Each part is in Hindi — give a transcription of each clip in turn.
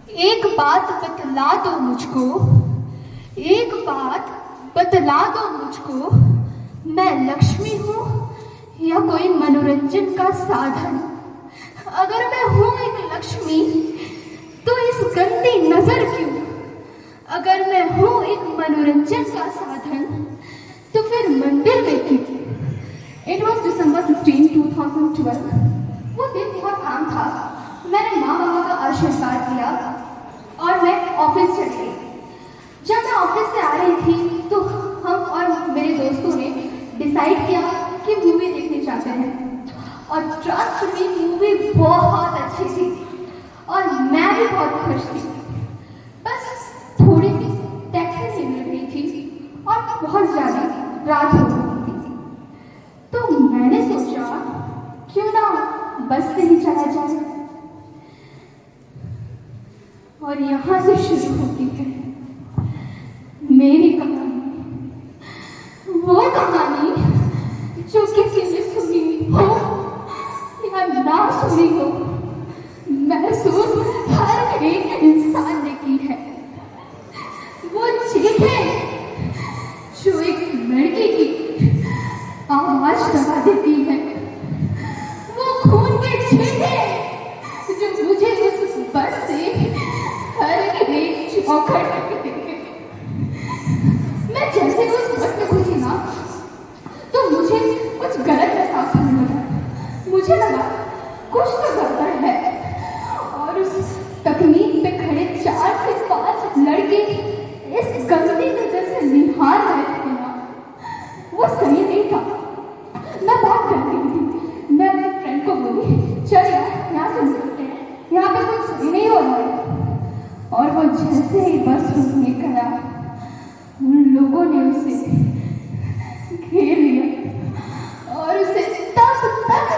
एक बात बतला दो मुझको, एक बात बतला दो मुझको, मैं लक्ष्मी हूँ या कोई मनोरंजन का साधन। अगर मैं हूँ एक लक्ष्मी तो इस गंदी नजर क्यों? अगर मैं हूँ एक मनोरंजन का साधन तो फिर मंदिर में क्यों? It was December 16, 2012। वो दिन बहुत आम था। मैंने माँ बाबा का आशीर्वाद लिया और मैं ऑफिस चली गई। जब मैं ऑफिस से आ रही थी तो हम और मेरे दोस्तों ने डिसाइड किया कि मूवी देखने जाते हैं। और ट्रस्ट मी, मूवी बहुत अच्छी थी और मैं भी बहुत खुश थी। बस थोड़ी सी टैक्सी से मिल रही थी और बहुत ज़्यादा रात हो गई थी, तो मैंने सोचा क्यों ना बस से ही चला जाए। और यहाँ से शुरू होती है मेरी कहानी, वो कहानी जो किसी ने सुनी हो या ना सुनी हो, महसूस हर एक इंसान ने की है। वो चीखें जो एक लड़की की आवाज दबा देती है, वो खून के छींटे जो मुझे उस बस से हर एक चौखट देते। मैं जैसे उस बस में घुसी ना तो मुझे कुछ गलत एहसास होने लगा। मुझे लगा कुछ तो गड़बड़ है। और उस तकनीक पे खड़े 4 से 5 लड़के इस गंदी नजर से निहार रहे थे ना, वो सही नहीं था। मैं बात कर रही थी। मैं अपने फ्रेंड को बोली, चल यार यहाँ से निकलते हैं, यहाँ पे कुछ सही नहीं हो रहा है। और वो जैसे ही बस रुकने गया, उन लोगों ने उसे घेर लिया और उसे तब तक मारा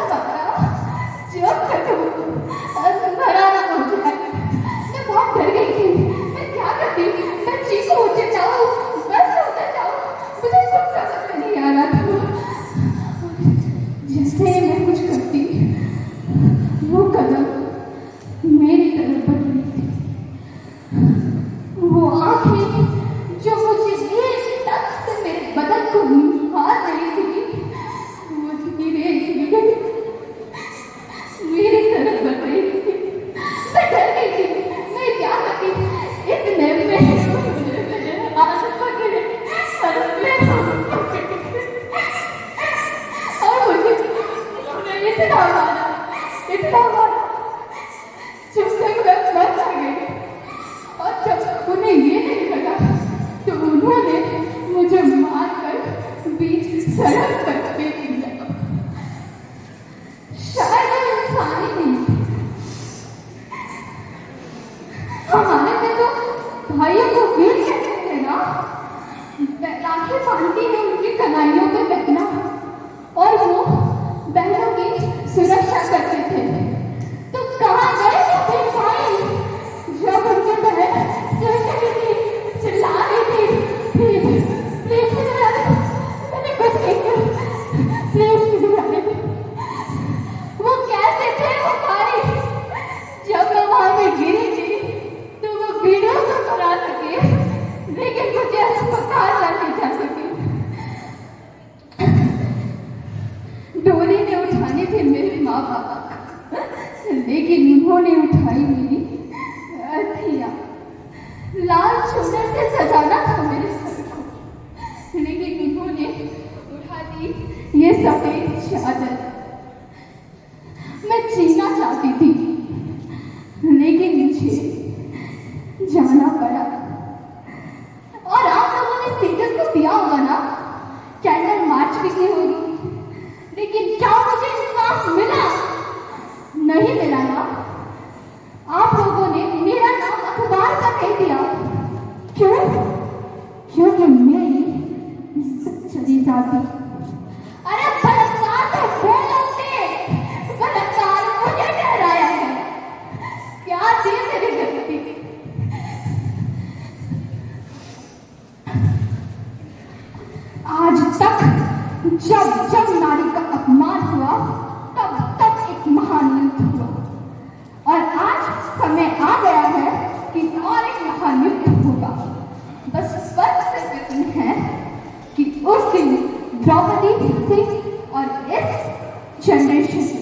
जब तक वो मरा ना हो जाए। मैं बहुत डर गई थी। मैं क्या करती? मैं चीखूं, चिल्लाऊं, बस उतर जाऊं, मुझे कुछ समझ में नहीं आ रहा था। जैसे मैं कुछ करती, वो कदम मेरी तरफ बढ़ रही थी। वो आंखें जो मुझे एक टक से मेरे बदन को निहार रही थी, वो धीरे धीरे मेरी तरफ बढ़ रही थी। मैं डर गई थी। मैं क्या करती? इतने में हाथ पकड़े और मुझे इतना मारा जब तक मैं बच गई। और जब उन्हें ये नहीं लगा तो उन्होंने मुझे मारकर बीच सड़क पर फेंक दिया। शायद वो इंसान ही नहीं। हमारे में तो भाइयों को वीर कहते थे ना। राखी बांधती है उनकी कलाइयों पे बहना, और वो बहनों की सुरक्षा करते थे। तो कहाँ गए थे भाई जब उनके बहन चिल्ला रही थी, प्लीज प्लीज मैंने कुछ नहीं किया, प्लीज मुझे। वो कैसे थे वो भाई? जब मैं वहां पे गिरी थी तो वो वीडियो तो करा सके, लेकिन मुझे अस्पताल नहीं जा सके। डोली ने उठाने थे मेरे माँ बाप, लेकिन उन्होंने उठाई मेरी अर्थियाँ। लाल चुनर से सजाना था मेरे सर को, लेकिन उन्होंने उठा दी ये सफेद चादर। मैं जीना चाहती थी, लेकिन मुझे जाना पड़ा। और आप लोगों ने स्टेटस को दिया होगा ना, कैंडल मार्च भी की होगी, लेकिन क्या मुझे इंसाफ मिला? नहीं मिला ना। आप लोगों ने मेरा नाम अखबार पर कह दिया। क्यों? क्योंकि मेरी इज्जत चली जाती। अरे बलात्कार तो वो लोग थे, बलात्कार मुझे डराया है। क्या थी मेरी गलती? आज तक जब जब नारी का अपमान हुआ तब तब एक महान युद्ध हुआ, और आज समय आ गया है बस फर्क सिर्फ इतनी है कि उस दिन द्रौपदी थी और इस जनरेशन